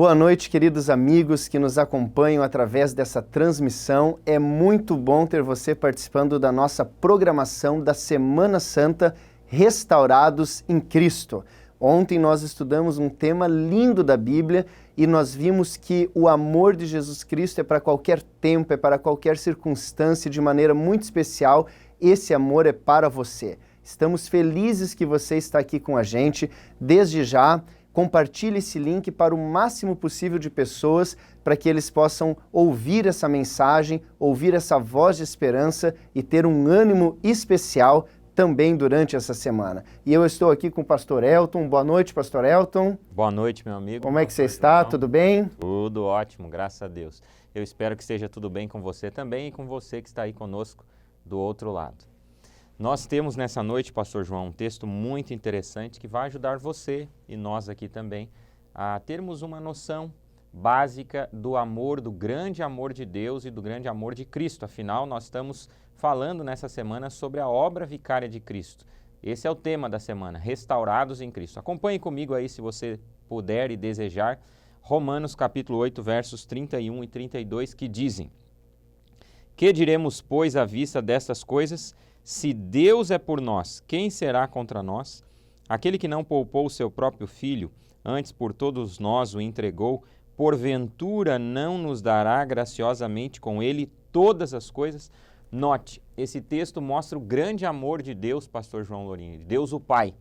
Boa noite, queridos amigos que nos acompanham através dessa transmissão. É muito bom ter você participando da nossa programação da Semana Santa Restaurados em Cristo. Ontem nós estudamos um tema lindo da Bíblia e nós vimos que o amor de Jesus Cristo é para qualquer tempo, é para qualquer circunstância, de maneira muito especial. Esse amor é para você. Estamos felizes que você está aqui com a gente. Desde já, compartilhe esse link para o máximo possível de pessoas para que eles possam ouvir essa mensagem, ouvir essa voz de esperança e ter um ânimo especial também durante essa semana. E eu estou aqui com o pastor Elton. Boa noite, pastor Elton. Boa noite, meu amigo. Como é que você está? Tudo bem? Tudo ótimo, graças a Deus. Eu espero que esteja tudo bem com você também e com você que está aí conosco do outro lado. Nós temos nessa noite, pastor João, um texto muito interessante que vai ajudar você e nós aqui também a termos uma noção básica do amor, do grande amor de Deus e do grande amor de Cristo. Afinal, nós estamos falando nessa semana sobre a obra vicária de Cristo. Esse é o tema da semana, Restaurados em Cristo. Acompanhe comigo aí, se você puder e desejar, Romanos capítulo 8, versos 31 e 32, que dizem: Que diremos, pois, à vista destas coisas? Se Deus é por nós, quem será contra nós? Aquele que não poupou o seu próprio filho, antes por todos nós o entregou, porventura não nos dará graciosamente com ele todas as coisas? Note, esse texto mostra o grande amor de Deus, pastor João Lourinho, de Deus o Pai.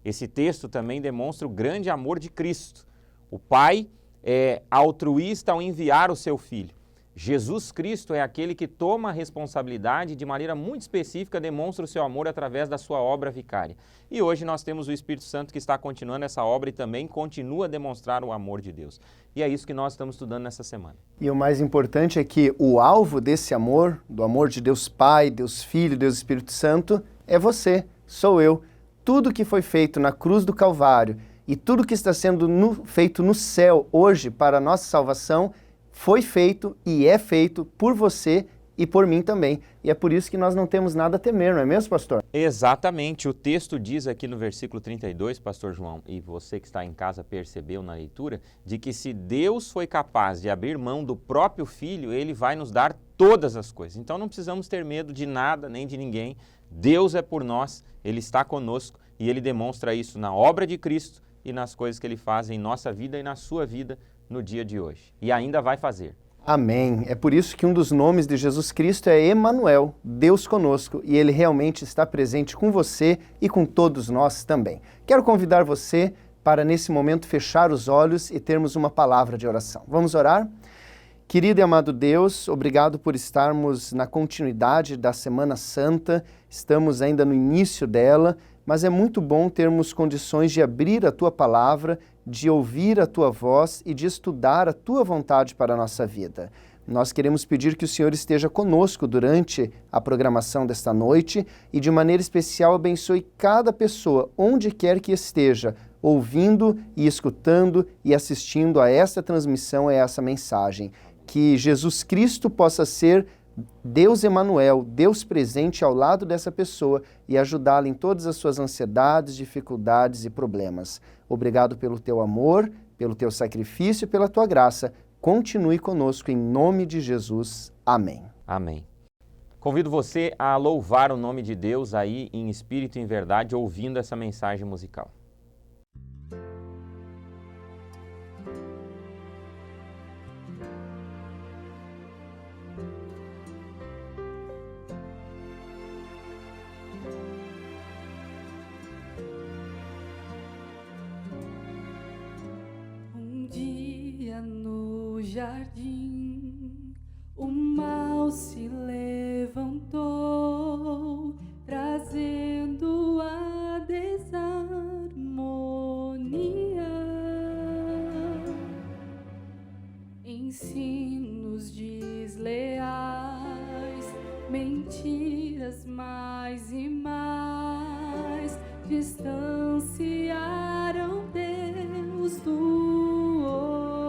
Esse texto também demonstra o grande amor de Cristo. O Pai é altruísta ao enviar o seu filho. Jesus Cristo é aquele que toma a responsabilidade e de maneira muito específica demonstra o seu amor através da sua obra vicária. E hoje nós temos o Espírito Santo que está continuando essa obra e também continua a demonstrar o amor de Deus. E é isso que nós estamos estudando nessa semana. E o mais importante é que o alvo desse amor, do amor de Deus Pai, Deus Filho, Deus Espírito Santo, é você, sou eu. Tudo que foi feito na cruz do Calvário e tudo que está sendo feito no céu hoje para a nossa salvação foi feito e é feito por você e por mim também. E é por isso que nós não temos nada a temer, não é mesmo, pastor? Exatamente. O texto diz aqui no versículo 32, pastor João, e você que está em casa percebeu na leitura, de que se Deus foi capaz de abrir mão do próprio Filho, Ele vai nos dar todas as coisas. Então não precisamos ter medo de nada nem de ninguém. Deus é por nós, Ele está conosco e Ele demonstra isso na obra de Cristo e nas coisas que Ele faz em nossa vida e na sua vida no dia de hoje. E ainda vai fazer. Amém. É por isso que um dos nomes de Jesus Cristo é Emanuel, Deus conosco, e Ele realmente está presente com você e com todos nós também. Quero convidar você para, nesse momento, fechar os olhos e termos uma palavra de oração. Vamos orar? Querido e amado Deus, obrigado por estarmos na continuidade da Semana Santa, estamos ainda no início dela, mas é muito bom termos condições de abrir a Tua Palavra, de ouvir a Tua voz e de estudar a Tua vontade para a nossa vida. Nós queremos pedir que o Senhor esteja conosco durante a programação desta noite e de maneira especial abençoe cada pessoa, onde quer que esteja, ouvindo e escutando e assistindo a esta transmissão, a essa mensagem. Que Jesus Cristo possa ser Deus Emanuel, Deus presente ao lado dessa pessoa e ajudá-la em todas as suas ansiedades, dificuldades e problemas. Obrigado pelo teu amor, pelo teu sacrifício e pela tua graça. Continue conosco em nome de Jesus. Amém. Amém. Convido você a louvar o nome de Deus aí em espírito e em verdade, ouvindo essa mensagem musical. No jardim, o mal se levantou, trazendo a desarmonia, ensinos desleais, mentiras mais e mais, distanciaram Deus do homem.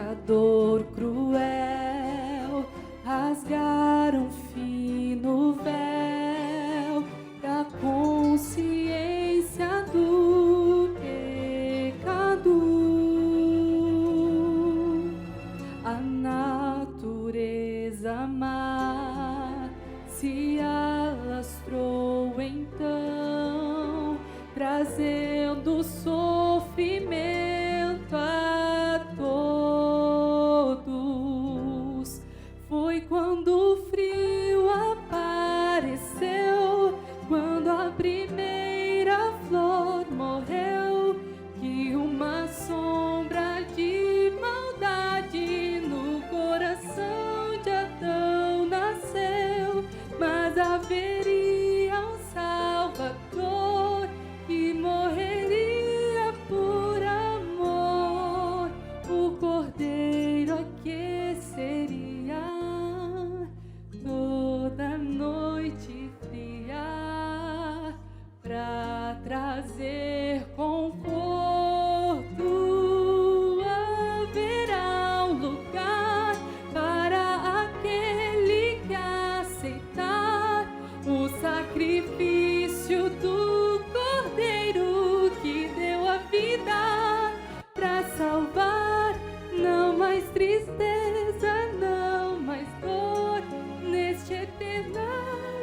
a dor cruel rasgaram fino véu da consciência do pecado. A natureza má se alastrou então, trazendo sofrimento a todos. Foi quando o frio apareceu, quando a primeira flor morreu, que uma sombra de maldade no coração de Adão nasceu. Mas haveria um Salvador que morreria por amor, o Cordeiro aqueceria toda noite fria pra trazer conforto. Haverá um lugar para aquele que aceitar o sacrifício do Cordeiro que deu a vida pra salvar. Não mais tristeza, não mais dor, neste eterno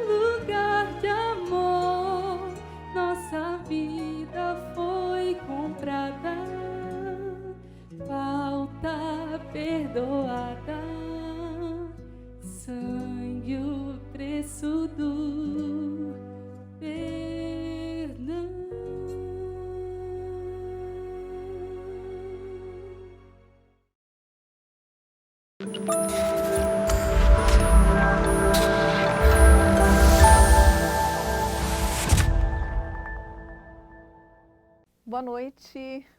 lugar de amor. Nossa vida foi comprada, falta perdoada, sangue o preço do perdão.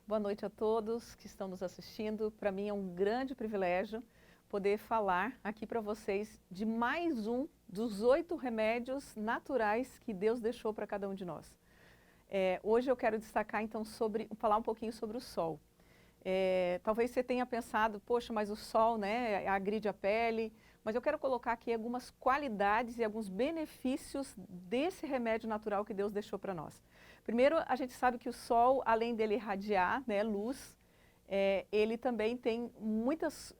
Boa noite a todos que estão nos assistindo. Para mim é um grande privilégio poder falar aqui para vocês de mais um dos 8 remédios naturais que Deus deixou para cada um de nós. Hoje eu quero destacar então falar um pouquinho sobre o sol. Talvez você tenha pensado, poxa, mas o sol, né, agride a pele, mas eu quero colocar aqui algumas qualidades e alguns benefícios desse remédio natural que Deus deixou para nós. Primeiro, a gente sabe que o sol, além dele irradiar, né, luz, ele também tem muitos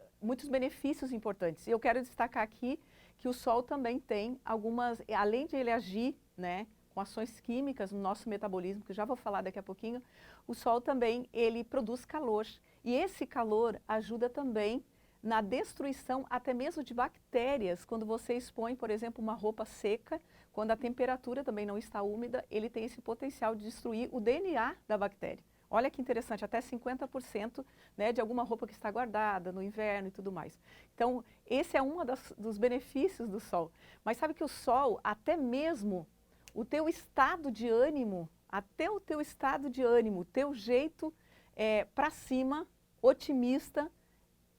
benefícios importantes. E eu quero destacar aqui que o sol também tem algumas, além de ele agir, né, com ações químicas no nosso metabolismo, que eu já vou falar daqui a pouquinho, o sol também, ele produz calor. E esse calor ajuda também na destruição até mesmo de bactérias. Quando você expõe, por exemplo, uma roupa seca, quando a temperatura também não está úmida, ele tem esse potencial de destruir o DNA da bactéria. Olha que interessante, até 50%, né, de alguma roupa que está guardada no inverno e tudo mais. Então, esse é um dos benefícios do sol. Mas sabe que o sol, até mesmo o teu estado de ânimo, o teu jeito para cima, otimista,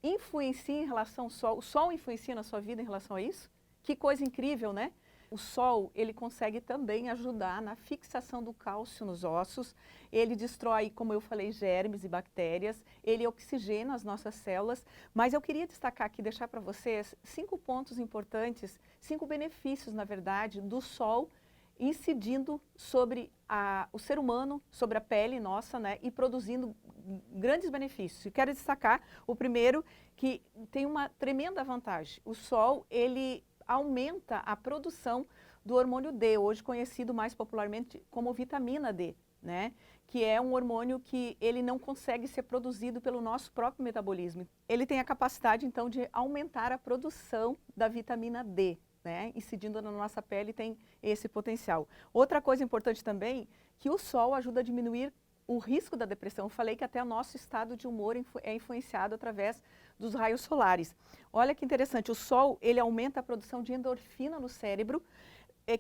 influencia em relação ao sol. O sol influencia na sua vida em relação a isso? Que coisa incrível, né? O sol, ele consegue também ajudar na fixação do cálcio nos ossos, ele destrói, como eu falei, germes e bactérias, ele oxigena as nossas células, mas eu queria destacar aqui, deixar para vocês 5 pontos importantes, 5 benefícios, na verdade, do sol incidindo sobre o ser humano, sobre a pele nossa, né, e produzindo grandes benefícios. Eu quero destacar o primeiro, que tem uma tremenda vantagem. O sol, ele aumenta a produção do hormônio D, hoje conhecido mais popularmente como vitamina D, né? Que é um hormônio que ele não consegue ser produzido pelo nosso próprio metabolismo. Ele tem a capacidade, então, de aumentar a produção da vitamina D, né? Incidindo na nossa pele, tem esse potencial. Outra coisa importante também, que o sol ajuda a diminuir o risco da depressão. Eu falei que até o nosso estado de humor é influenciado através dos raios solares. Olha que interessante, o sol, ele aumenta a produção de endorfina no cérebro,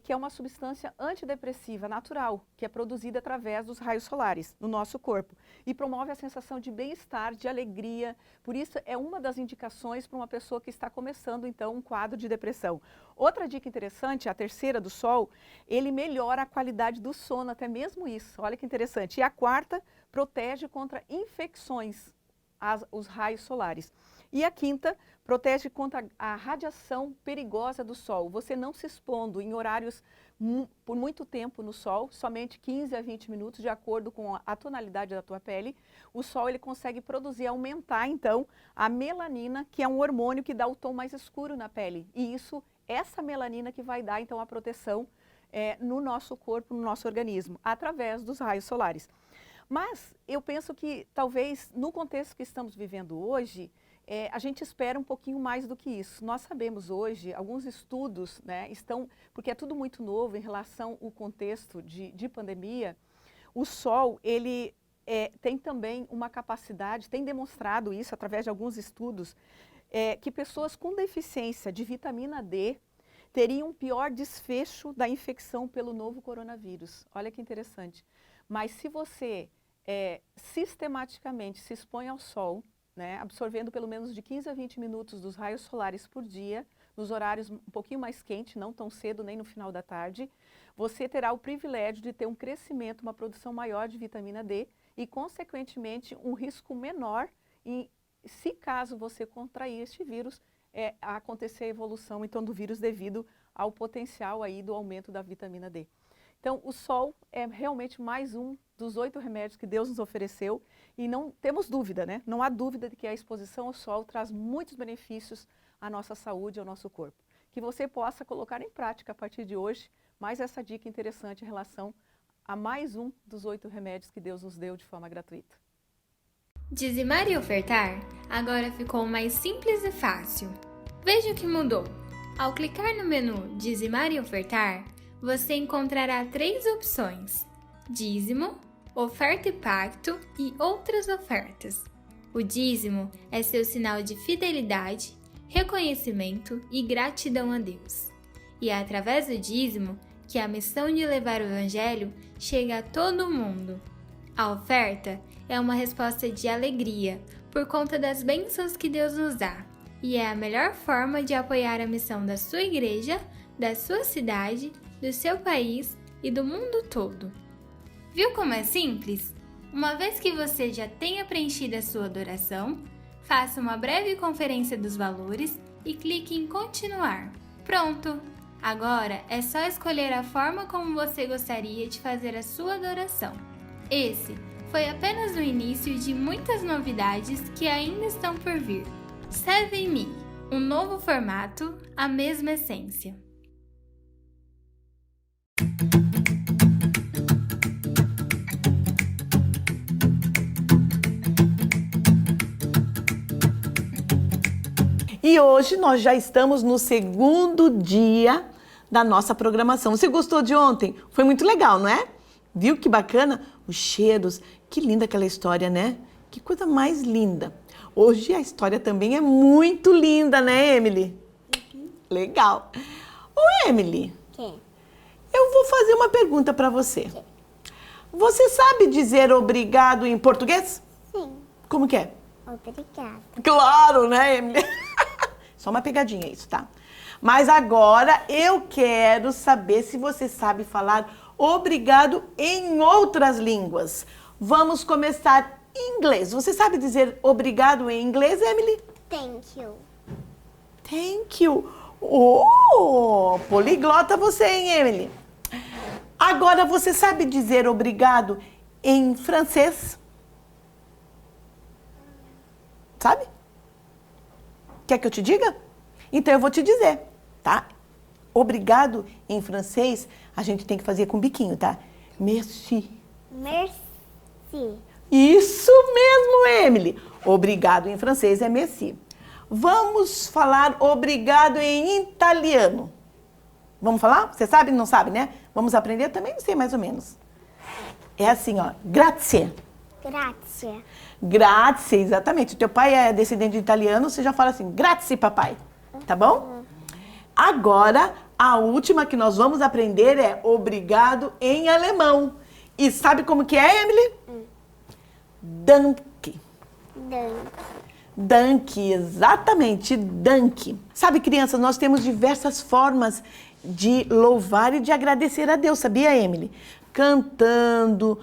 que é uma substância antidepressiva natural, que é produzida através dos raios solares no nosso corpo. E promove a sensação de bem-estar, de alegria. Por isso, é uma das indicações para uma pessoa que está começando, então, um quadro de depressão. Outra dica interessante, a terceira do sol, ele melhora a qualidade do sono, até mesmo isso. Olha que interessante. E a quarta, protege contra infecções. os raios solares. E a quinta, protege contra a radiação perigosa do sol. Você não se expondo em horários por muito tempo no sol, somente 15 a 20 minutos, de acordo com a tonalidade da tua pele. O sol ele consegue produzir, aumentar então a melanina, que é um hormônio que dá o tom mais escuro na pele. E essa melanina que vai dar então a proteção no nosso corpo, no nosso organismo, através dos raios solares. Mas eu penso que talvez no contexto que estamos vivendo hoje, a gente espera um pouquinho mais do que isso. Nós sabemos hoje, alguns estudos, né, porque é tudo muito novo em relação ao contexto de pandemia, o sol, ele tem também uma capacidade, tem demonstrado isso através de alguns estudos, que pessoas com deficiência de vitamina D teriam um pior desfecho da infecção pelo novo coronavírus. Olha que interessante. Mas se você sistematicamente se expõe ao sol, né, absorvendo pelo menos de 15 a 20 minutos dos raios solares por dia, nos horários um pouquinho mais quentes, não tão cedo nem no final da tarde, você terá o privilégio de ter um crescimento, uma produção maior de vitamina D e, consequentemente, um risco menor em, se caso você contrair este vírus, acontecer a evolução então do vírus devido ao potencial aí do aumento da vitamina D. Então, o sol é realmente mais um dos 8 remédios que Deus nos ofereceu e não temos dúvida, né? Não há dúvida de que a exposição ao sol traz muitos benefícios à nossa saúde, ao nosso corpo. Que você possa colocar em prática a partir de hoje mais essa dica interessante em relação a mais um dos 8 remédios que Deus nos deu de forma gratuita. Dizimar e ofertar agora ficou mais simples e fácil. Veja o que mudou. Ao clicar no menu Dizimar e ofertar, você encontrará 3 opções: dízimo, oferta e pacto e outras ofertas. O dízimo é seu sinal de fidelidade, reconhecimento e gratidão a Deus. E é através do dízimo que a missão de levar o Evangelho chega a todo mundo. A oferta é uma resposta de alegria por conta das bênçãos que Deus nos dá, e é a melhor forma de apoiar a missão da sua igreja, da sua cidade, do seu país e do mundo todo. Viu como é simples? Uma vez que você já tenha preenchido a sua doação, faça uma breve conferência dos valores e clique em continuar. Pronto! Agora é só escolher a forma como você gostaria de fazer a sua doação. Esse foi apenas o início de muitas novidades que ainda estão por vir. Serve Me, um novo formato, a mesma essência. E hoje nós já estamos no segundo dia da nossa programação. Você gostou de ontem? Foi muito legal, não é? Viu que bacana? Os cheiros, que linda aquela história, né? Que coisa mais linda. Hoje a história também é muito linda, né, Emily? Legal. Ô, Emily, eu vou fazer uma pergunta para você. Você sabe dizer obrigado em português? Sim. Como que é? Obrigada. Claro, né, Emily? Só uma pegadinha isso, tá? Mas agora eu quero saber se você sabe falar obrigado em outras línguas. Vamos começar em inglês. Você sabe dizer obrigado em inglês, Emily? Thank you. Thank you. Oh, poliglota você, hein, Emily? Agora você sabe dizer obrigado em francês? Sabe? Quer que eu te diga? Então eu vou te dizer, tá? Obrigado em francês, a gente tem que fazer com biquinho, tá? Merci. Merci. Isso mesmo, Emily. Obrigado em francês é merci. Vamos falar obrigado em italiano. Vamos falar? Você sabe? Não sabe, né? Vamos aprender? Eu também não sei mais ou menos. É assim, ó. Grazie. Grazie. Grazie, exatamente. O teu pai é descendente de italiano, você já fala assim, grazie, papai. Tá bom? Agora, a última que nós vamos aprender é obrigado em alemão. E sabe como que é, Emily? Danke. Danke. Danke, exatamente, danke. Sabe, crianças, nós temos diversas formas de louvar e de agradecer a Deus, sabia, Emily? Cantando,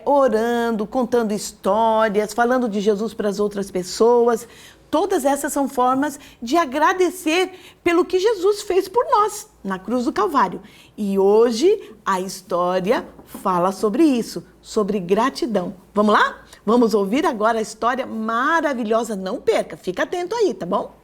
orando, contando histórias, falando de Jesus para as outras pessoas. Todas essas são formas de agradecer pelo que Jesus fez por nós na cruz do Calvário. E hoje a história fala sobre isso, sobre gratidão. Vamos lá? Vamos ouvir agora a história maravilhosa. Não perca, fica atento aí, tá bom?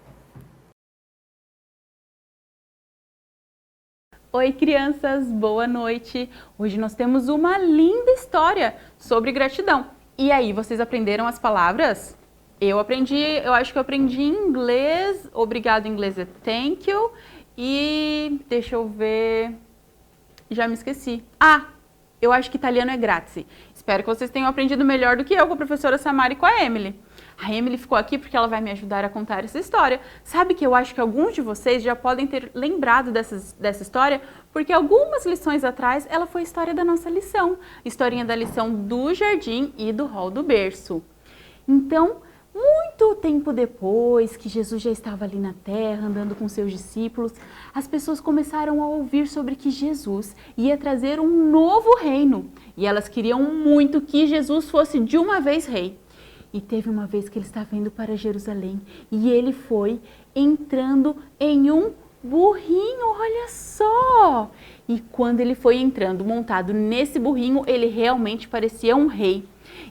Oi, crianças, boa noite. Hoje nós temos uma linda história sobre gratidão. E aí, vocês aprenderam as palavras? Eu acho que eu aprendi em inglês. Obrigado em inglês é thank you. E deixa eu ver, já me esqueci. Eu acho que italiano é grazie. Espero que vocês tenham aprendido melhor do que eu com a professora Samara e com a Emily. A Emily ficou aqui porque ela vai me ajudar a contar essa história. Sabe que eu acho que alguns de vocês já podem ter lembrado dessa história, porque algumas lições atrás ela foi a história da nossa lição. Historinha da lição do jardim e do hall do berço. Então, muito tempo depois que Jesus já estava ali na terra, andando com seus discípulos, as pessoas começaram a ouvir sobre que Jesus ia trazer um novo reino. E elas queriam muito que Jesus fosse de uma vez rei. E teve uma vez que ele estava indo para Jerusalém e ele foi entrando em um burrinho, olha só! E quando ele foi entrando montado nesse burrinho, ele realmente parecia um rei.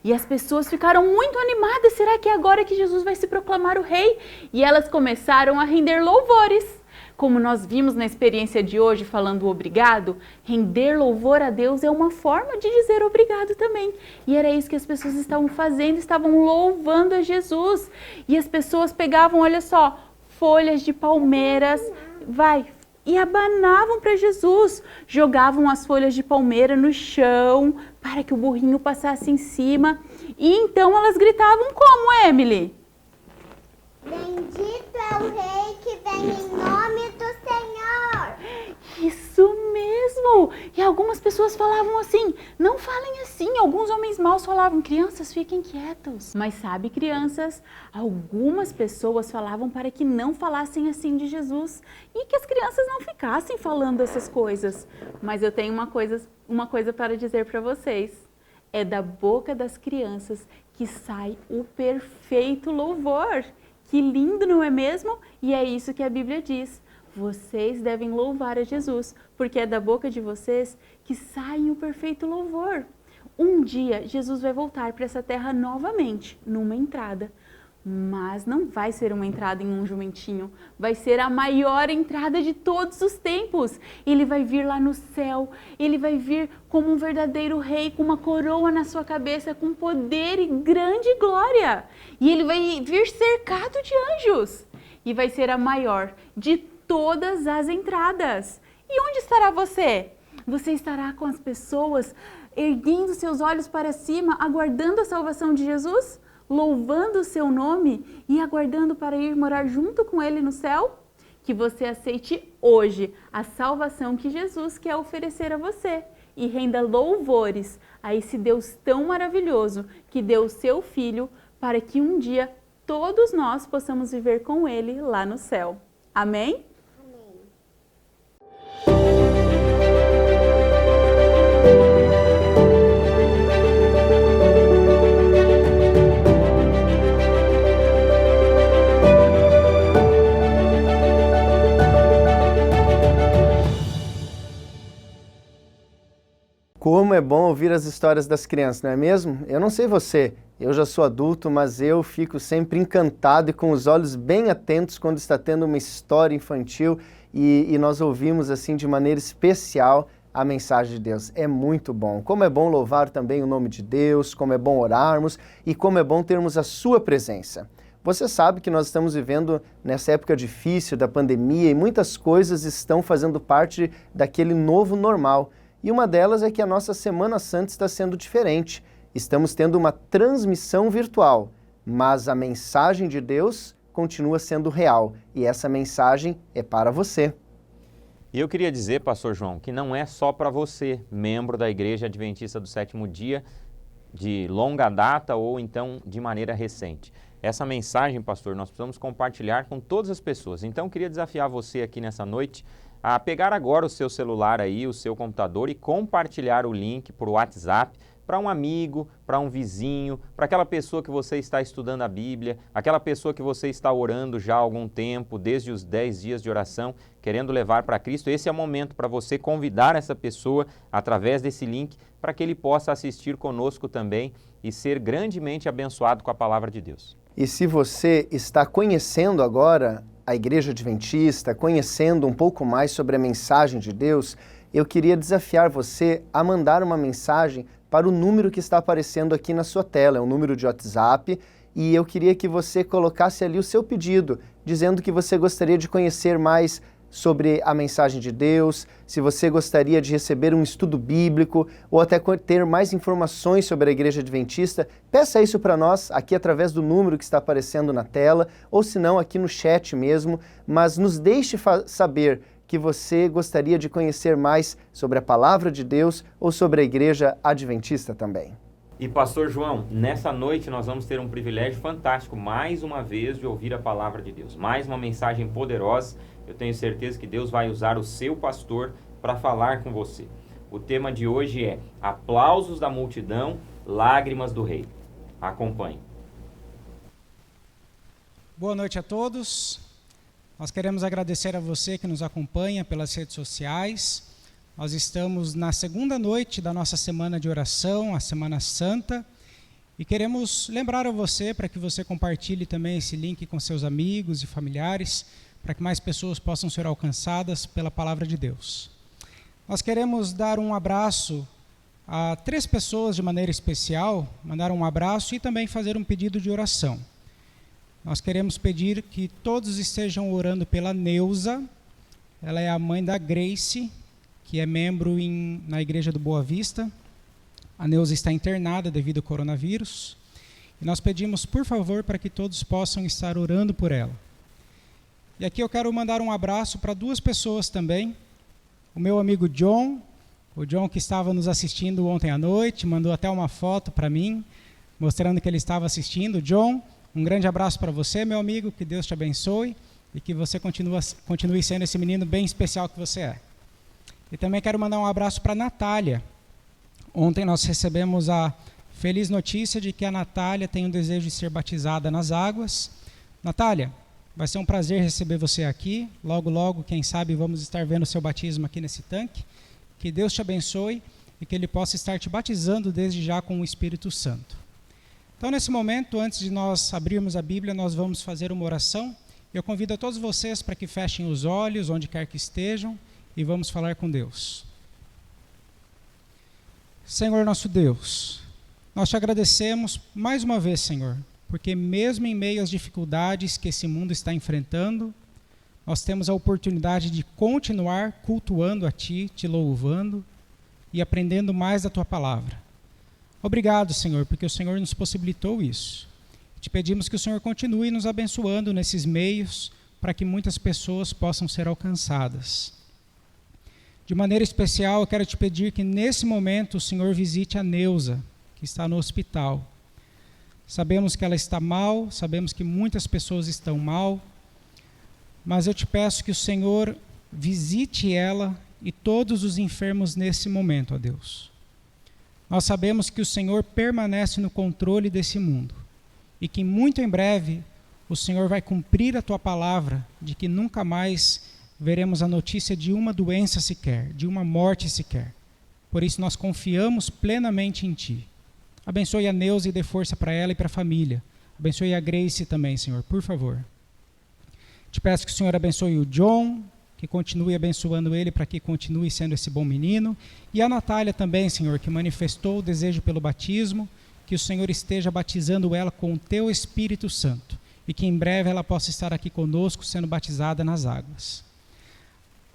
E as pessoas ficaram muito animadas, será que é agora que Jesus vai se proclamar o rei? E elas começaram a render louvores. Como nós vimos na experiência de hoje, falando obrigado, render louvor a Deus é uma forma de dizer obrigado também. E era isso que as pessoas estavam fazendo, estavam louvando a Jesus. E as pessoas pegavam, olha só, folhas de palmeiras, e abanavam para Jesus. Jogavam as folhas de palmeira no chão para que o burrinho passasse em cima. E então elas gritavam como, Emily? Bendito é o rei que vem em nome do Senhor. Isso mesmo! E algumas pessoas falavam assim, não falem assim. Alguns homens maus falavam, crianças, fiquem quietos. Mas sabe, crianças, algumas pessoas falavam para que não falassem assim de Jesus e que as crianças não ficassem falando essas coisas. Mas eu tenho uma coisa para dizer para vocês. É da boca das crianças que sai o perfeito louvor. Que lindo, não é mesmo? E é isso que a Bíblia diz. Vocês devem louvar a Jesus, porque é da boca de vocês que sai o perfeito louvor. Um dia, Jesus vai voltar para essa terra novamente, numa entrada. Mas não vai ser uma entrada em um jumentinho, vai ser a maior entrada de todos os tempos. Ele vai vir lá no céu, ele vai vir como um verdadeiro rei, com uma coroa na sua cabeça, com poder e grande glória. E ele vai vir cercado de anjos e vai ser a maior de todas as entradas. E onde estará você? Você estará com as pessoas erguendo seus olhos para cima, aguardando a salvação de Jesus? Louvando o seu nome e aguardando para ir morar junto com ele no céu? Que você aceite hoje a salvação que Jesus quer oferecer a você e renda louvores a esse Deus tão maravilhoso que deu o seu Filho para que um dia todos nós possamos viver com ele lá no céu. Amém? Como é bom ouvir as histórias das crianças, não é mesmo? Eu não sei você, eu já sou adulto, mas eu fico sempre encantado e com os olhos bem atentos quando está tendo uma história infantil e nós ouvimos assim de maneira especial a mensagem de Deus. É muito bom. Como é bom louvar também o nome de Deus, como é bom orarmos e como é bom termos a sua presença. Você sabe que nós estamos vivendo nessa época difícil da pandemia e muitas coisas estão fazendo parte daquele novo normal. E uma delas é que a nossa Semana Santa está sendo diferente. Estamos tendo uma transmissão virtual, mas a mensagem de Deus continua sendo real. E essa mensagem é para você. E eu queria dizer, pastor João, que não é só para você, membro da Igreja Adventista do Sétimo Dia, de longa data ou então de maneira recente. Essa mensagem, pastor, nós precisamos compartilhar com todas as pessoas. Então, eu queria desafiar você aqui nessa noite a pegar agora o seu celular aí, o seu computador e compartilhar o link por WhatsApp para um amigo, para um vizinho, para aquela pessoa que você está estudando a Bíblia, aquela pessoa que você está orando já há algum tempo, desde os 10 dias de oração, querendo levar para Cristo. Esse é o momento para você convidar essa pessoa através desse link para que ele possa assistir conosco também e ser grandemente abençoado com a palavra de Deus. E se você está conhecendo agora a Igreja Adventista, conhecendo um pouco mais sobre a mensagem de Deus, eu queria desafiar você a mandar uma mensagem para o número que está aparecendo aqui na sua tela, é um número de WhatsApp, e eu queria que você colocasse ali o seu pedido, dizendo que você gostaria de conhecer mais sobre a mensagem de Deus, se você gostaria de receber um estudo bíblico ou até ter mais informações sobre a Igreja Adventista, peça isso para nós aqui através do número que está aparecendo na tela, ou se não aqui no chat mesmo, mas nos deixe saber que você gostaria de conhecer mais sobre a Palavra de Deus ou sobre a Igreja Adventista também. E Pastor João, nessa noite nós vamos ter um privilégio fantástico, mais uma vez, de ouvir a Palavra de Deus. Mais uma mensagem poderosa. Eu tenho certeza que Deus vai usar o seu pastor para falar com você. O tema de hoje é Aplausos da Multidão, Lágrimas do Rei. Acompanhe. Boa noite a todos. Nós queremos agradecer a você que nos acompanha pelas redes sociais. Nós estamos na segunda noite da nossa semana de oração, a Semana Santa, e queremos lembrar a você para que você compartilhe também esse link com seus amigos e familiares, para que mais pessoas possam ser alcançadas pela Palavra de Deus. Nós queremos dar um abraço a 3 pessoas de maneira especial, mandar um abraço e também fazer um pedido de oração. Nós queremos pedir que todos estejam orando pela Neuza. Ela é a mãe da Grace, que é membro na Igreja do Boa Vista. A Neuza está internada devido ao coronavírus. E nós pedimos, por favor, para que todos possam estar orando por ela. E aqui eu quero mandar um abraço para 2 pessoas também. O meu amigo John, o John que estava nos assistindo ontem à noite, mandou até uma foto para mim, mostrando que ele estava assistindo. John, um grande abraço para você, meu amigo, que Deus te abençoe e que você continue sendo esse menino bem especial que você é. E também quero mandar um abraço para a Natália. Ontem nós recebemos a feliz notícia de que a Natália tem o desejo de ser batizada nas águas. Natália, vai ser um prazer receber você aqui. Logo, logo, quem sabe, vamos estar vendo o seu batismo aqui nesse tanque. Que Deus te abençoe e que Ele possa estar te batizando desde já com o Espírito Santo. Então, nesse momento, antes de nós abrirmos a Bíblia, nós vamos fazer uma oração. Eu convido a todos vocês para que fechem os olhos, onde quer que estejam, e vamos falar com Deus. Senhor nosso Deus, nós te agradecemos mais uma vez, Senhor, porque mesmo em meio às dificuldades que esse mundo está enfrentando, nós temos a oportunidade de continuar cultuando a Ti, te louvando e aprendendo mais da Tua palavra. Obrigado, Senhor, porque o Senhor nos possibilitou isso. Te pedimos que o Senhor continue nos abençoando nesses meios para que muitas pessoas possam ser alcançadas. De maneira especial, eu quero te pedir que nesse momento o Senhor visite a Neuza, que está no hospital. Sabemos que ela está mal, sabemos que muitas pessoas estão mal, mas eu te peço que o Senhor visite ela e todos os enfermos nesse momento, ó Deus. Nós sabemos que o Senhor permanece no controle desse mundo e que muito em breve o Senhor vai cumprir a Tua palavra de que nunca mais veremos a notícia de uma doença sequer, de uma morte sequer. Por isso nós confiamos plenamente em Ti. Abençoe a Neuza e dê força para ela e para a família. Abençoe a Grace também, Senhor, por favor. Te peço que o Senhor abençoe o John, que continue abençoando ele para que continue sendo esse bom menino. E a Natália também, Senhor, que manifestou o desejo pelo batismo, que o Senhor esteja batizando ela com o Teu Espírito Santo e que em breve ela possa estar aqui conosco sendo batizada nas águas.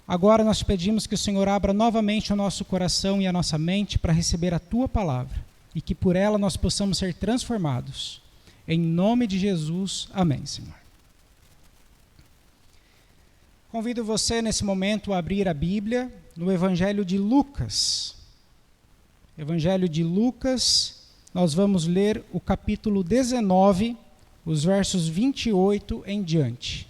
Agora nós te pedimos que o Senhor abra novamente o nosso coração e a nossa mente para receber a Tua palavra e que por ela nós possamos ser transformados. Em nome de Jesus, amém, Senhor. Convido você nesse momento a abrir a Bíblia no Evangelho de Lucas. Evangelho de Lucas, nós vamos ler o capítulo 19, os versos 28 em diante.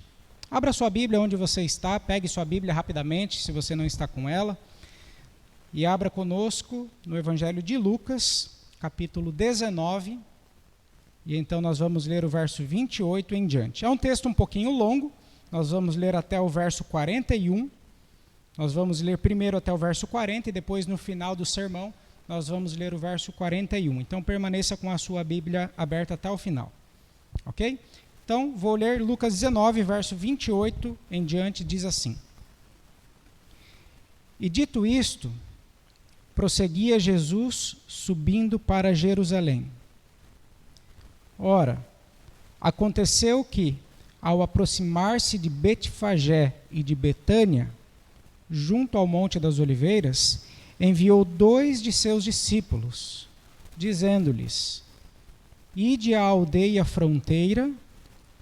Abra sua Bíblia onde você está, pegue sua Bíblia rapidamente, se você não está com ela, e abra conosco no Evangelho de Lucas, capítulo 19, e então nós vamos ler o verso 28 em diante. É um texto um pouquinho longo, nós vamos ler até o verso 41, nós vamos ler primeiro até o verso 40 e depois no final do sermão nós vamos ler o verso 41. Então permaneça com a sua Bíblia aberta até o final, ok? Então vou ler Lucas 19, verso 28 em diante, diz assim: E dito isto, prosseguia Jesus subindo para Jerusalém. Ora, aconteceu que, ao aproximar-se de Betfagé e de Betânia, junto ao Monte das Oliveiras, enviou 2 de seus discípulos, dizendo-lhes: Ide à aldeia fronteira,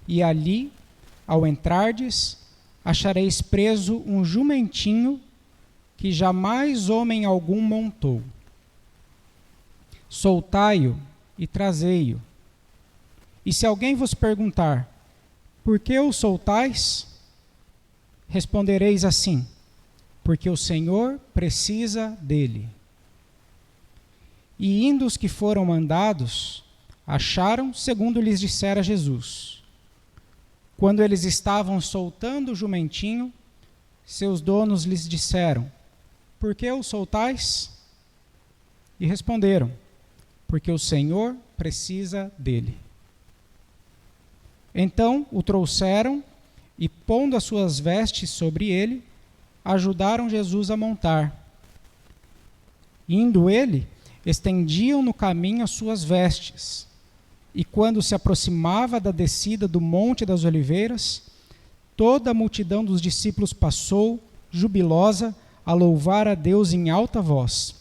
e ali, ao entrardes, achareis preso um jumentinho que jamais homem algum montou. Soltai-o e trazei-o. E se alguém vos perguntar: Por que o soltais? Respondereis assim: Porque o Senhor precisa dele. E indo os que foram mandados, acharam segundo lhes dissera Jesus. Quando eles estavam soltando o jumentinho, seus donos lhes disseram: Por que o soltais? E responderam: Porque o Senhor precisa dele. Então o trouxeram e, pondo as suas vestes sobre ele, ajudaram Jesus a montar. Indo ele, estendiam no caminho as suas vestes. E quando se aproximava da descida do Monte das Oliveiras, toda a multidão dos discípulos passou, jubilosa, a louvar a Deus em alta voz,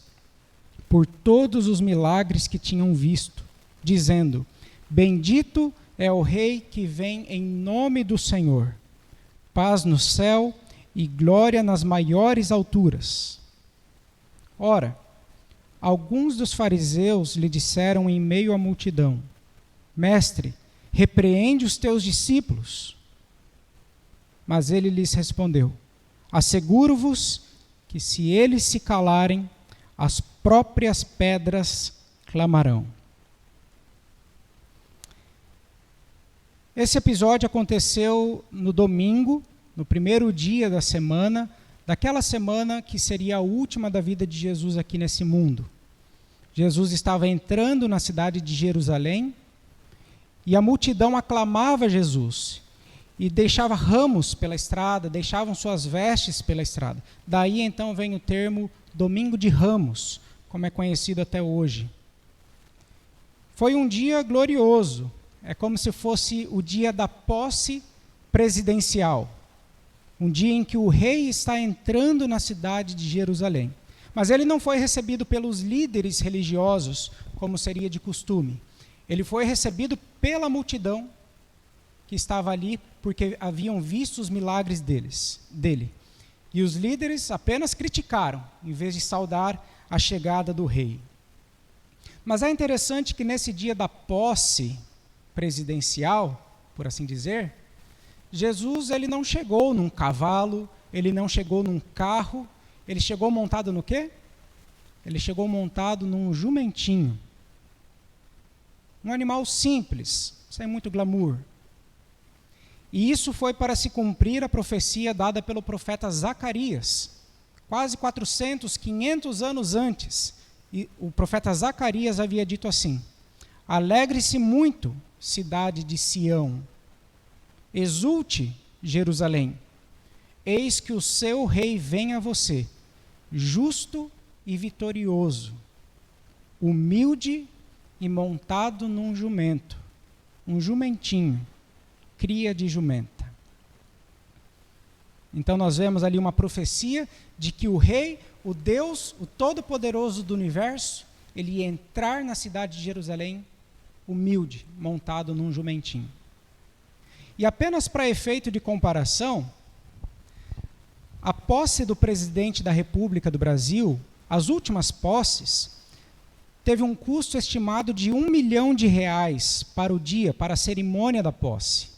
por todos os milagres que tinham visto, dizendo: Bendito é o Rei que vem em nome do Senhor. Paz no céu e glória nas maiores alturas. Ora, alguns dos fariseus lhe disseram em meio à multidão: Mestre, repreende os teus discípulos. Mas ele lhes respondeu: Asseguro-vos que se eles se calarem, as próprias pedras clamarão. Esse episódio aconteceu no domingo, no primeiro dia da semana, daquela semana que seria a última da vida de Jesus aqui nesse mundo. Jesus estava entrando na cidade de Jerusalém e a multidão aclamava Jesus e deixava ramos pela estrada, deixavam suas vestes pela estrada. Daí então vem o termo Domingo de Ramos, como é conhecido até hoje. Foi um dia glorioso, é como se fosse o dia da posse presidencial, um dia em que o rei está entrando na cidade de Jerusalém. Mas ele não foi recebido pelos líderes religiosos, como seria de costume. Ele foi recebido pela multidão que estava ali, porque haviam visto os milagres dele. E os líderes apenas criticaram, em vez de saudar a chegada do rei. Mas é interessante que nesse dia da posse presidencial, por assim dizer, Jesus ele não chegou num cavalo, ele não chegou num carro, ele chegou montado no quê? Ele chegou montado num jumentinho. Um animal simples, sem muito glamour. E isso foi para se cumprir a profecia dada pelo profeta Zacarias, quase 500 anos antes. E o profeta Zacarias havia dito assim: Alegre-se muito, cidade de Sião. Exulte, Jerusalém. Eis que o seu rei vem a você, justo e vitorioso, humilde e montado num jumento, um jumentinho, cria de jumenta. Então nós vemos ali uma profecia de que o rei, o Deus, o Todo-Poderoso do universo, ele ia entrar na cidade de Jerusalém humilde, montado num jumentinho. E apenas para efeito de comparação, a posse do presidente da República do Brasil, as últimas posses, teve um custo estimado de R$1 milhão para o dia, para a cerimônia da posse.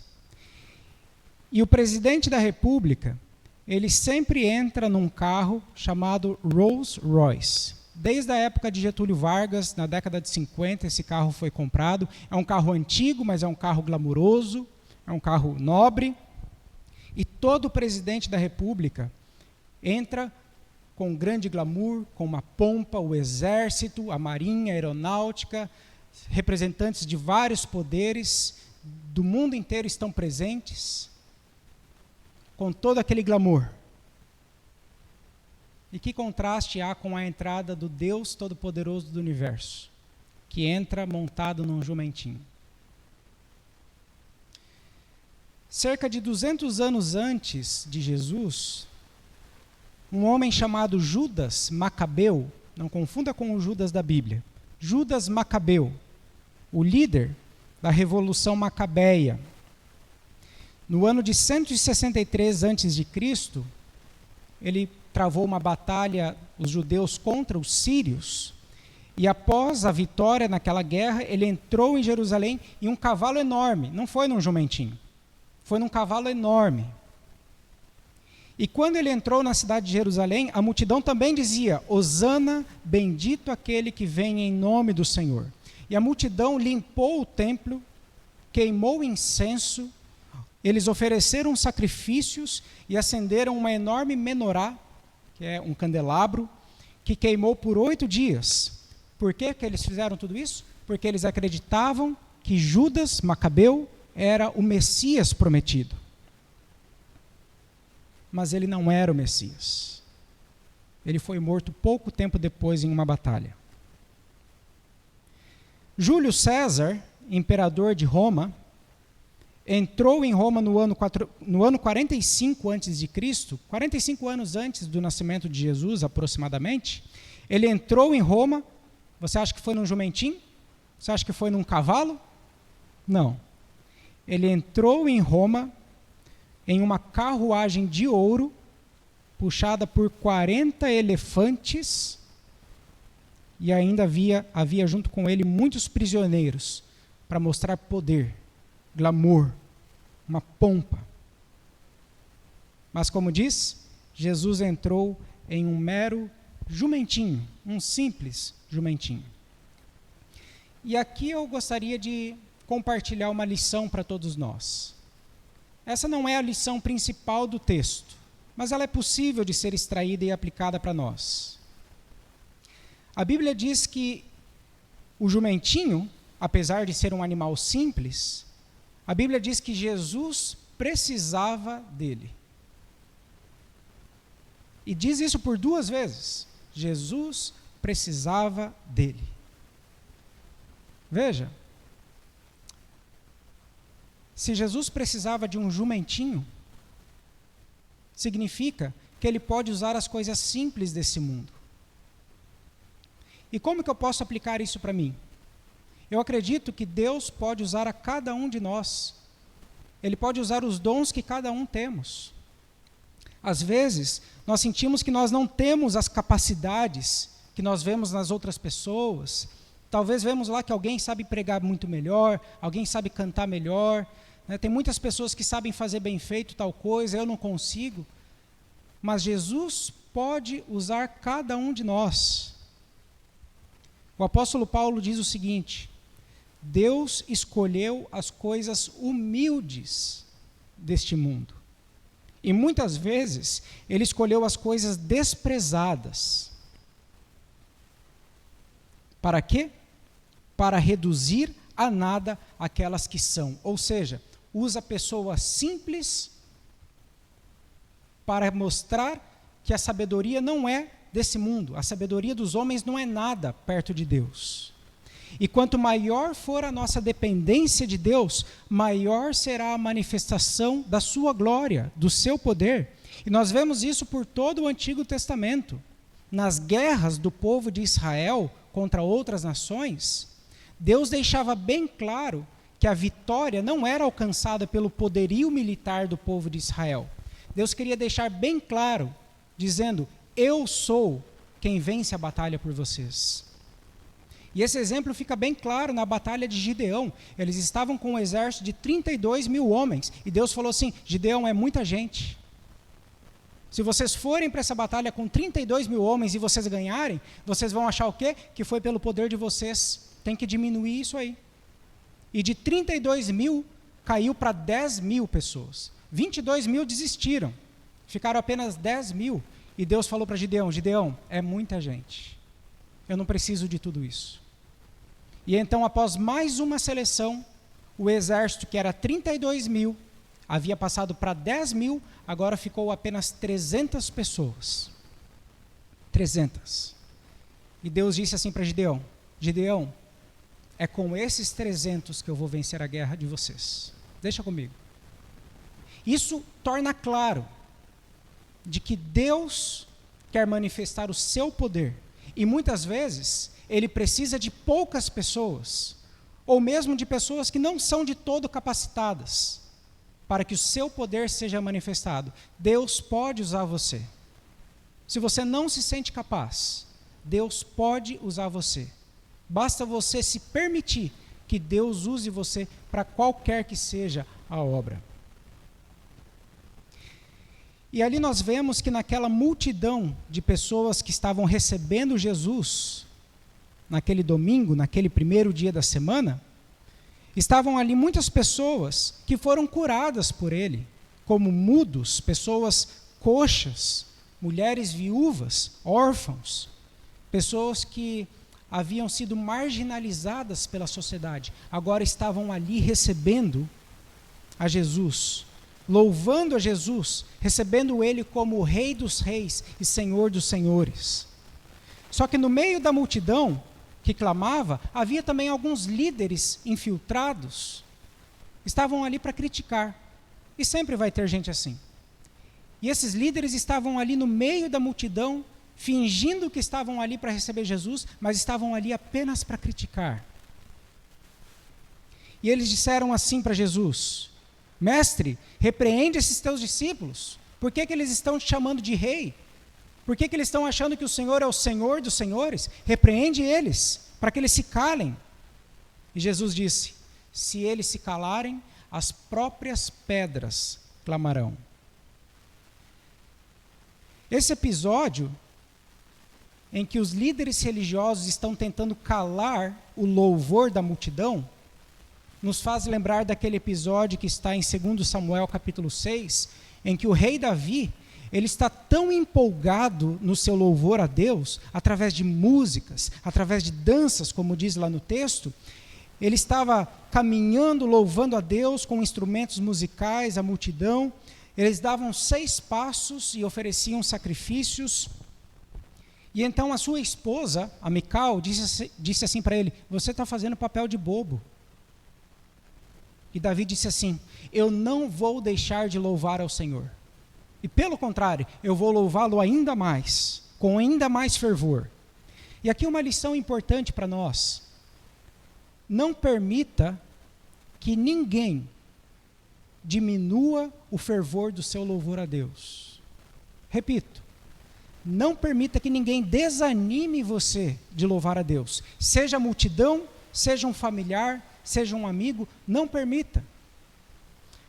E o presidente da República, ele sempre entra num carro chamado Rolls Royce, desde a época de Getúlio Vargas, na década de 50, esse carro foi comprado. É um carro antigo, mas é um carro glamuroso, é um carro nobre. E todo presidente da República entra com grande glamour, com uma pompa, o exército, a marinha, a aeronáutica, representantes de vários poderes do mundo inteiro estão presentes, com todo aquele glamour. E que contraste há com a entrada do Deus Todo-Poderoso do Universo, que entra montado num jumentinho. Cerca de 200 anos antes de Jesus, um homem chamado Judas Macabeu, não confunda com o Judas da Bíblia, Judas Macabeu, o líder da Revolução Macabeia, no ano de 163 a.C., ele travou uma batalha, os judeus contra os sírios, e após a vitória naquela guerra, ele entrou em Jerusalém em um cavalo enorme, não foi num jumentinho, foi num cavalo enorme. E quando ele entrou na cidade de Jerusalém, a multidão também dizia: Hosana, bendito aquele que vem em nome do Senhor. E a multidão limpou o templo, queimou incenso, eles ofereceram sacrifícios e acenderam uma enorme menorá, que é um candelabro, que queimou por 8 dias. Por que eles fizeram tudo isso? Porque eles acreditavam que Judas Macabeu era o Messias prometido. Mas ele não era o Messias. Ele foi morto pouco tempo depois em uma batalha. Júlio César, imperador de Roma, entrou em Roma no ano 45 a.C., 45 anos antes do nascimento de Jesus, aproximadamente. Ele entrou em Roma. Você acha que foi num jumentinho? Você acha que foi num cavalo? Não. Ele entrou em Roma em uma carruagem de ouro, puxada por 40 elefantes, e ainda havia junto com ele muitos prisioneiros, para mostrar poder, glamour, uma pompa. Mas como diz, Jesus entrou em um mero jumentinho, um simples jumentinho. E aqui eu gostaria de compartilhar uma lição para todos nós. Essa não é a lição principal do texto, mas ela é possível de ser extraída e aplicada para nós. A Bíblia diz que o jumentinho, apesar de ser um animal simples, a Bíblia diz que Jesus precisava dele. E diz isso por 2 vezes. Jesus precisava dele. Veja, se Jesus precisava de um jumentinho, significa que ele pode usar as coisas simples desse mundo. E como que eu posso aplicar isso para mim? Eu acredito que Deus pode usar a cada um de nós. Ele pode usar os dons que cada um temos. Às vezes, nós sentimos que nós não temos as capacidades que nós vemos nas outras pessoas. Talvez vemos lá que alguém sabe pregar muito melhor, alguém sabe cantar melhor, né? Tem muitas pessoas que sabem fazer bem feito tal coisa, eu não consigo. Mas Jesus pode usar cada um de nós. O apóstolo Paulo diz o seguinte: Deus escolheu as coisas humildes deste mundo. E muitas vezes, ele escolheu as coisas desprezadas. Para quê? Para reduzir a nada aquelas que são. Ou seja, usa pessoas simples para mostrar que a sabedoria não é desse mundo. A sabedoria dos homens não é nada perto de Deus. E quanto maior for a nossa dependência de Deus, maior será a manifestação da sua glória, do seu poder. E nós vemos isso por todo o Antigo Testamento. Nas guerras do povo de Israel contra outras nações, Deus deixava bem claro que a vitória não era alcançada pelo poderio militar do povo de Israel. Deus queria deixar bem claro, dizendo: eu sou quem vence a batalha por vocês. E esse exemplo fica bem claro na batalha de Gideão. Eles estavam com um exército de 32 mil homens. E Deus falou assim: Gideão, é muita gente. Se vocês forem para essa batalha com 32 mil homens e vocês ganharem, vocês vão achar o quê? Que foi pelo poder de vocês. Tem que diminuir isso aí. E de 32 mil, caiu para 10 mil pessoas. 22 mil desistiram. Ficaram apenas 10 mil. E Deus falou para Gideão, Gideão, é muita gente. Eu não preciso de tudo isso. E então, após mais uma seleção, o exército, que era 32 mil, havia passado para 10 mil, agora ficou apenas 300 pessoas. 300. E Deus disse assim para Gideão, Gideão, é com esses 300 que eu vou vencer a guerra de vocês. Deixa comigo. Isso torna claro de que Deus quer manifestar o seu poder. E muitas vezes, Ele precisa de poucas pessoas, ou mesmo de pessoas que não são de todo capacitadas, para que o seu poder seja manifestado. Deus pode usar você. Se você não se sente capaz, Deus pode usar você. Basta você se permitir que Deus use você para qualquer que seja a obra. E ali nós vemos que naquela multidão de pessoas que estavam recebendo Jesus, naquele domingo, naquele primeiro dia da semana, estavam ali muitas pessoas que foram curadas por ele, como mudos, pessoas coxas, mulheres viúvas, órfãos, pessoas que haviam sido marginalizadas pela sociedade, agora estavam ali recebendo a Jesus, louvando a Jesus, recebendo ele como o Rei dos Reis e Senhor dos Senhores. Só que no meio da multidão que clamava, havia também alguns líderes infiltrados, estavam ali para criticar, e sempre vai ter gente assim. E esses líderes estavam ali no meio da multidão, fingindo que estavam ali para receber Jesus, mas estavam ali apenas para criticar. E eles disseram assim para Jesus, Mestre, repreende esses teus discípulos, por que eles estão te chamando de rei? Por que eles estão achando que o Senhor é o Senhor dos senhores? Repreende eles, para que eles se calem. E Jesus disse, se eles se calarem, as próprias pedras clamarão. Esse episódio em que os líderes religiosos estão tentando calar o louvor da multidão, nos faz lembrar daquele episódio que está em 2 Samuel capítulo 6, em que o rei Davi, ele está tão empolgado no seu louvor a Deus, através de músicas, através de danças, como diz lá no texto, ele estava caminhando, louvando a Deus com instrumentos musicais, a multidão, eles davam 6 passos e ofereciam sacrifícios. E então a sua esposa, a Mical, disse assim para ele, você está fazendo papel de bobo. E Davi disse assim, eu não vou deixar de louvar ao Senhor. E pelo contrário, eu vou louvá-lo ainda mais, com ainda mais fervor. E aqui uma lição importante para nós. Não permita que ninguém diminua o fervor do seu louvor a Deus. Repito, não permita que ninguém desanime você de louvar a Deus. Seja a multidão, seja um familiar, seja um amigo, não permita.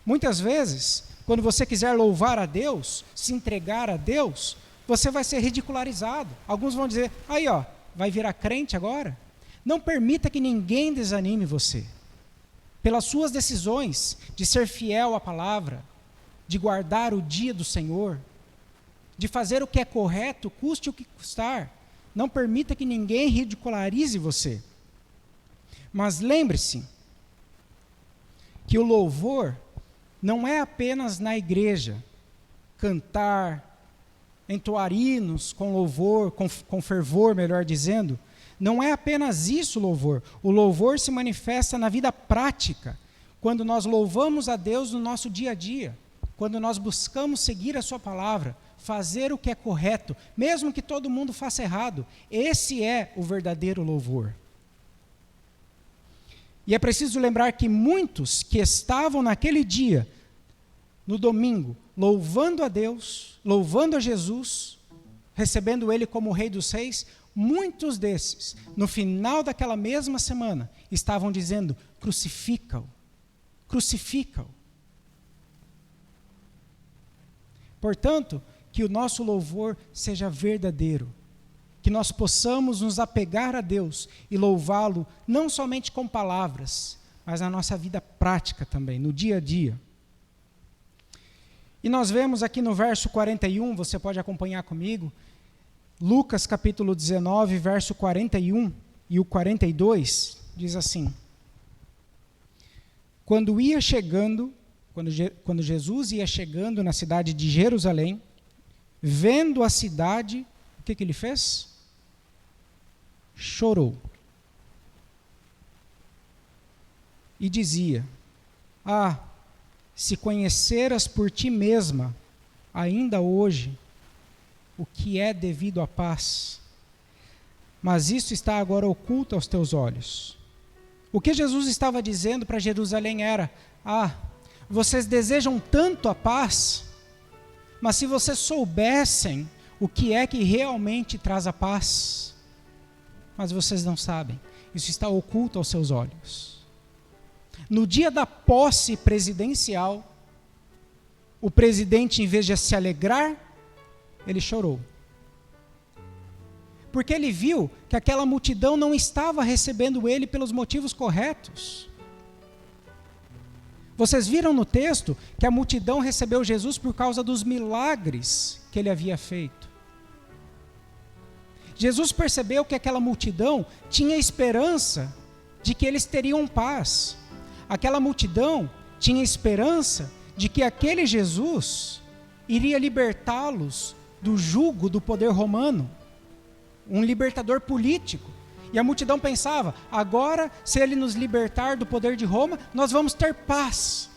Muitas vezes, quando você quiser louvar a Deus, se entregar a Deus, você vai ser ridicularizado. Alguns vão dizer, aí ó, vai virar crente agora? Não permita que ninguém desanime você. Pelas suas decisões de ser fiel à palavra, de guardar o dia do Senhor, de fazer o que é correto, custe o que custar. Não permita que ninguém ridicularize você. Mas lembre-se que o louvor não é apenas na igreja, cantar, entoar hinos com louvor, com fervor, melhor dizendo. Não é apenas isso o louvor. O louvor se manifesta na vida prática, quando nós louvamos a Deus no nosso dia a dia, quando nós buscamos seguir a sua palavra, fazer o que é correto, mesmo que todo mundo faça errado. Esse é o verdadeiro louvor. E é preciso lembrar que muitos que estavam naquele dia, no domingo, louvando a Deus, louvando a Jesus, recebendo Ele como o Rei dos Reis, muitos desses, no final daquela mesma semana, estavam dizendo, crucifica-o, crucifica-o. Portanto, que que o nosso louvor seja verdadeiro, que nós possamos nos apegar a Deus e louvá-lo não somente com palavras, mas na nossa vida prática também, no dia a dia. E nós vemos aqui no verso 41, você pode acompanhar comigo, Lucas capítulo 19, verso 41 e o 42, diz assim: Quando Jesus ia chegando na cidade de Jerusalém, vendo a cidade, o que ele fez? Chorou. E dizia: se conheceras por ti mesma, ainda hoje, o que é devido à paz, mas isso está agora oculto aos teus olhos. O que Jesus estava dizendo para Jerusalém era: vocês desejam tanto a paz, mas se vocês soubessem o que é que realmente traz a paz, mas vocês não sabem, isso está oculto aos seus olhos. No dia da posse presidencial, o presidente, em vez de se alegrar, ele chorou. Porque ele viu que aquela multidão não estava recebendo ele pelos motivos corretos. Vocês viram no texto que a multidão recebeu Jesus por causa dos milagres que ele havia feito. Jesus percebeu que aquela multidão tinha esperança de que eles teriam paz. Aquela multidão tinha esperança de que aquele Jesus iria libertá-los do jugo do poder romano, um libertador político. E a multidão pensava: agora, se ele nos libertar do poder de Roma, nós vamos ter paz.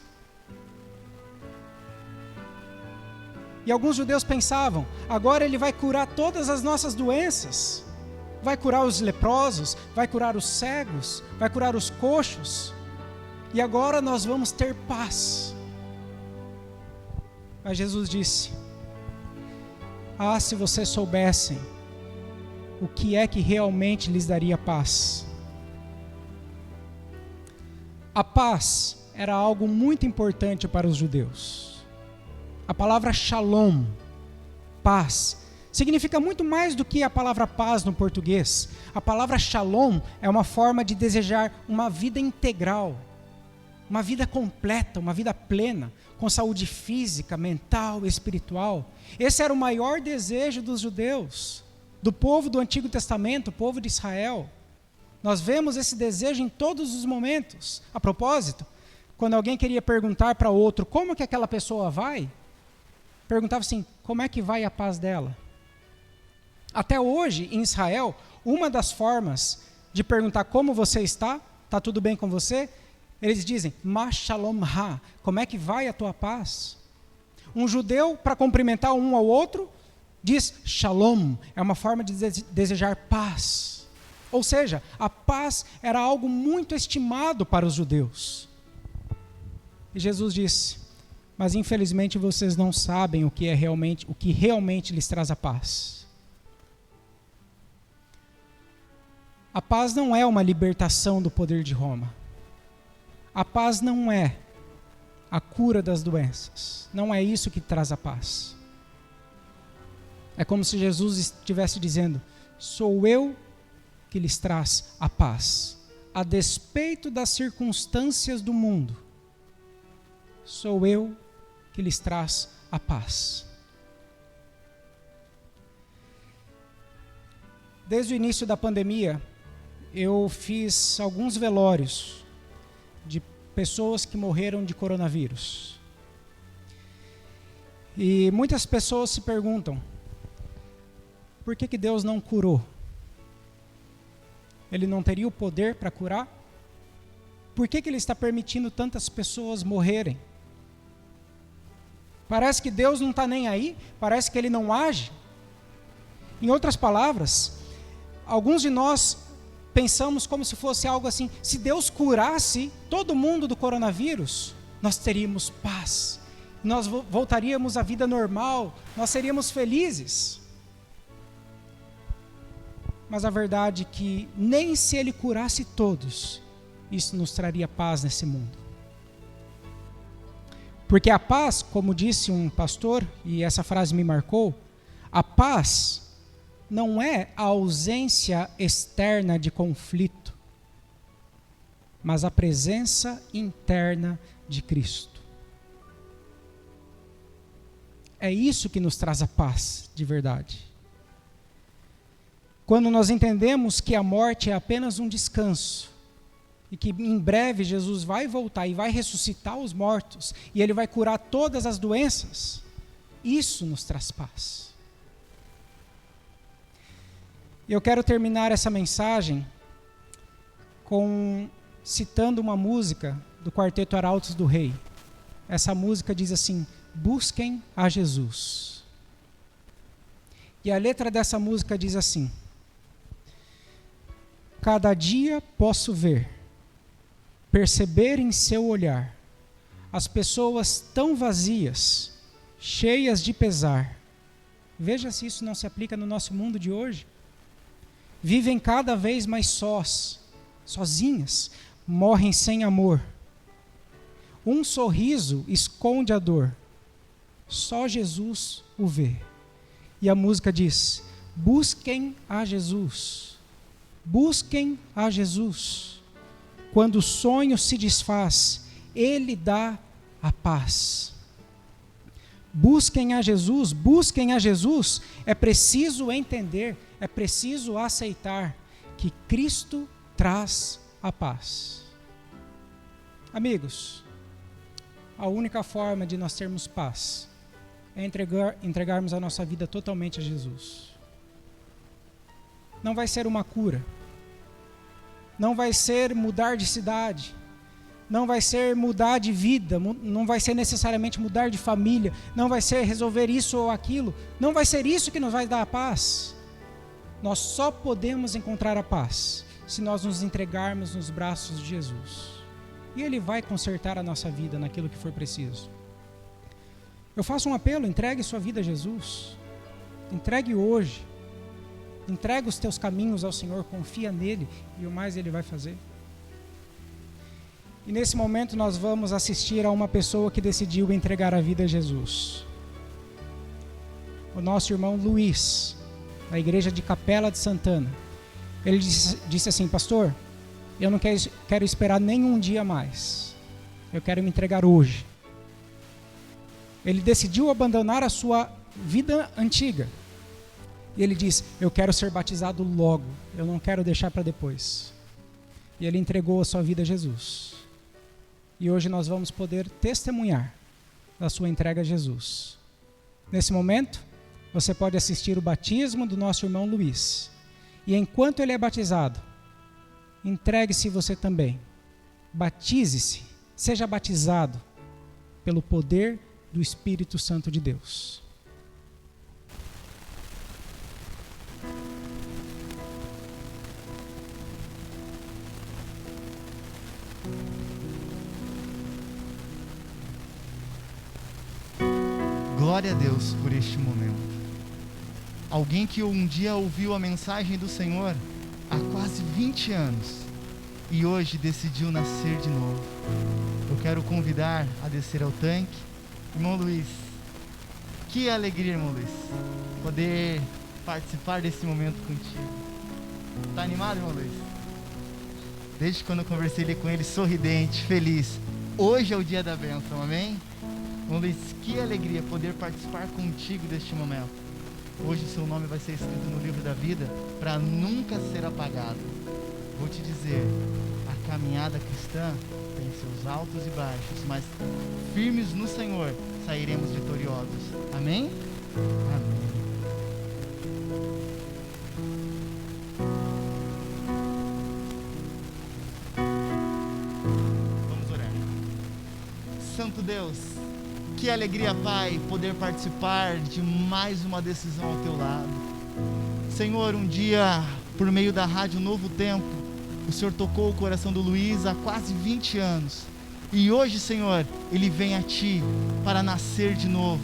E alguns judeus pensavam: agora ele vai curar todas as nossas doenças, vai curar os leprosos, vai curar os cegos, vai curar os coxos, e agora nós vamos ter paz. Mas Jesus disse: se vocês soubessem o que é que realmente lhes daria paz. A paz era algo muito importante para os judeus. A palavra shalom, paz, significa muito mais do que a palavra paz no português. A palavra shalom é uma forma de desejar uma vida integral, uma vida completa, uma vida plena, com saúde física, mental, espiritual. Esse era o maior desejo dos judeus, do povo do Antigo Testamento, o povo de Israel. Nós vemos esse desejo em todos os momentos. A propósito, quando alguém queria perguntar para outro como que aquela pessoa vai, perguntava assim: como é que vai a paz dela? Até hoje, em Israel, uma das formas de perguntar como você está tudo bem com você? Eles dizem: Ma shalom ha, como é que vai a tua paz? Um judeu, para cumprimentar um ao outro, diz shalom, é uma forma de desejar paz. Ou seja, a paz era algo muito estimado para os judeus. E Jesus disse: mas infelizmente vocês não sabem o que realmente lhes traz a paz. A paz não é uma libertação do poder de Roma. A paz não é a cura das doenças. Não é isso que traz a paz. É como se Jesus estivesse dizendo: sou eu que lhes traz a paz. A despeito das circunstâncias do mundo, sou eu que lhes traz a paz. Desde o início da pandemia, eu fiz alguns velórios de pessoas que morreram de coronavírus. E muitas pessoas se perguntam: por que Deus não curou? Ele não teria o poder para curar? Por que Ele está permitindo tantas pessoas morrerem? Parece que Deus não está nem aí, parece que Ele não age. Em outras palavras, alguns de nós pensamos como se fosse algo assim: se Deus curasse todo mundo do coronavírus, nós teríamos paz, nós voltaríamos à vida normal, nós seríamos felizes. Mas a verdade é que nem se Ele curasse todos, isso nos traria paz nesse mundo. Porque a paz, como disse um pastor, e essa frase me marcou, a paz não é a ausência externa de conflito, mas a presença interna de Cristo. É isso que nos traz a paz de verdade. Quando nós entendemos que a morte é apenas um descanso, e que em breve Jesus vai voltar e vai ressuscitar os mortos, e Ele vai curar todas as doenças, isso nos traz paz. Eu quero terminar essa mensagem citando uma música do Quarteto Arautos do Rei. Essa música diz assim: busquem a Jesus. E a letra dessa música diz assim: cada dia posso ver, perceber em seu olhar, as pessoas tão vazias, cheias de pesar. Veja se isso não se aplica no nosso mundo de hoje. Vivem cada vez mais sozinhas, morrem sem amor. Um sorriso esconde a dor, só Jesus o vê. E a música diz: busquem a Jesus, busquem a Jesus. Quando o sonho se desfaz, Ele dá a paz. Busquem a Jesus, é preciso entender, é preciso aceitar que Cristo traz a paz. Amigos, a única forma de nós termos paz é entregarmos a nossa vida totalmente a Jesus. Não vai ser uma cura, não vai ser mudar de cidade, não vai ser mudar de vida, não vai ser necessariamente mudar de família, não vai ser resolver isso ou aquilo, não vai ser isso que nos vai dar a paz. Nós só podemos encontrar a paz se nós nos entregarmos nos braços de Jesus. E Ele vai consertar a nossa vida naquilo que for preciso. Eu faço um apelo: entregue sua vida a Jesus. Entregue hoje. Entrega os teus caminhos ao Senhor, confia nele e o mais Ele vai fazer. E nesse momento nós vamos assistir a uma pessoa que decidiu entregar a vida a Jesus. O nosso irmão Luiz, da igreja de Capela de Santana. Ele disse assim: pastor, eu não quero esperar nenhum dia mais. Eu quero me entregar hoje. Ele decidiu abandonar a sua vida antiga. E ele diz: eu quero ser batizado logo. Eu não quero deixar para depois. E ele entregou a sua vida a Jesus. E hoje nós vamos poder testemunhar da sua entrega a Jesus. Nesse momento, você pode assistir o batismo do nosso irmão Luiz. E enquanto ele é batizado, entregue-se você também. Batize-se, seja batizado pelo poder do Espírito Santo de Deus. Glória a Deus por este momento. Alguém que um dia ouviu a mensagem do Senhor há quase 20 anos e hoje decidiu nascer de novo. Eu quero convidar a descer ao tanque. Irmão Luiz, que alegria, irmão Luiz, poder participar desse momento contigo. Tá animado, irmão Luiz? Desde quando eu conversei com ele, sorridente, feliz. Hoje é o dia da bênção, amém? Irmão Luiz, que alegria poder participar contigo deste momento. Hoje o seu nome vai ser escrito no livro da vida para nunca ser apagado. Vou te dizer, a caminhada cristã tem seus altos e baixos, mas firmes no Senhor sairemos vitoriosos. Amém? Amém. Vamos orar. Santo Deus, que alegria, Pai, poder participar de mais uma decisão ao Teu lado. Senhor, um dia, por meio da Rádio Novo Tempo, o Senhor tocou o coração do Luiz há quase 20 anos. E hoje, Senhor, ele vem a Ti para nascer de novo.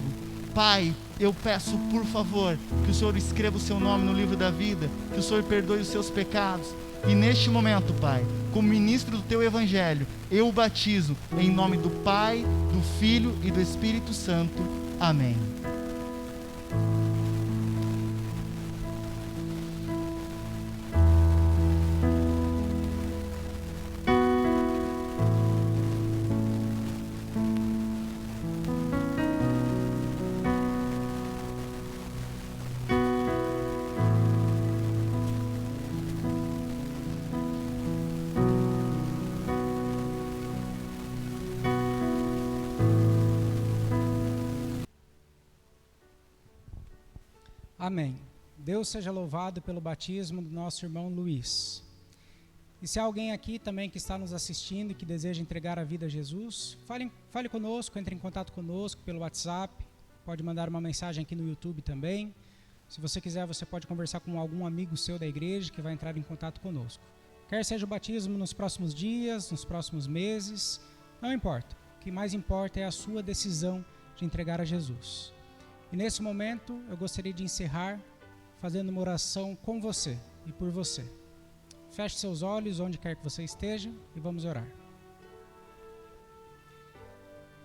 Pai, eu peço, por favor, que o Senhor escreva o seu nome no livro da vida, que o Senhor perdoe os seus pecados, E neste momento, Pai, como ministro do Teu Evangelho, eu o batizo em nome do Pai, do Filho e do Espírito Santo. Amém. Amém. Deus seja louvado pelo batismo do nosso irmão Luiz. E se há alguém aqui também que está nos assistindo e que deseja entregar a vida a Jesus, fale conosco, entre em contato conosco pelo WhatsApp, pode mandar uma mensagem aqui no YouTube também. Se você quiser, você pode conversar com algum amigo seu da igreja que vai entrar em contato conosco. Quer seja o batismo nos próximos dias, nos próximos meses, não importa. O que mais importa é a sua decisão de entregar a Jesus. E nesse momento, eu gostaria de encerrar fazendo uma oração com você e por você. Feche seus olhos onde quer que você esteja e vamos orar.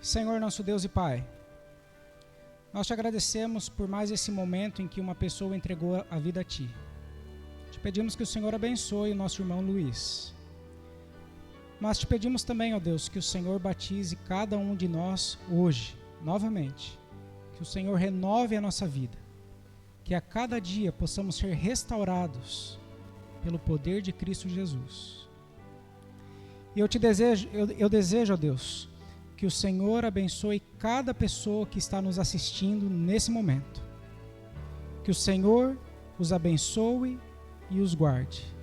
Senhor, nosso Deus e Pai, nós te agradecemos por mais esse momento em que uma pessoa entregou a vida a Ti. Te pedimos que o Senhor abençoe o nosso irmão Luiz. Mas te pedimos também, ó Deus, que o Senhor batize cada um de nós hoje, novamente. Que o Senhor renove a nossa vida, que a cada dia possamos ser restaurados pelo poder de Cristo Jesus. E eu desejo, ó Deus, que o Senhor abençoe cada pessoa que está nos assistindo nesse momento. Que o Senhor os abençoe e os guarde.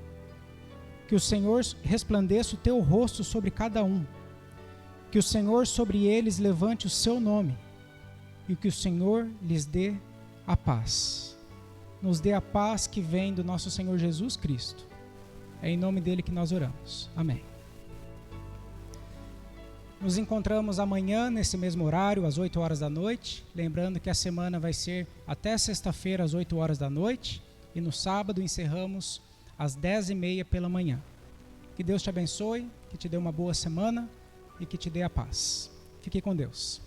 Que o Senhor resplandeça o teu rosto sobre cada um. Que o Senhor sobre eles levante o seu nome. E que o Senhor lhes dê a paz. Nos dê a paz que vem do nosso Senhor Jesus Cristo. É em nome dele que nós oramos. Amém. Nos encontramos amanhã nesse mesmo horário, às 8 horas da noite. Lembrando que a semana vai ser até sexta-feira, às 8 horas da noite. E no sábado encerramos às 10h30 pela manhã. Que Deus te abençoe, que te dê uma boa semana e que te dê a paz. Fique com Deus.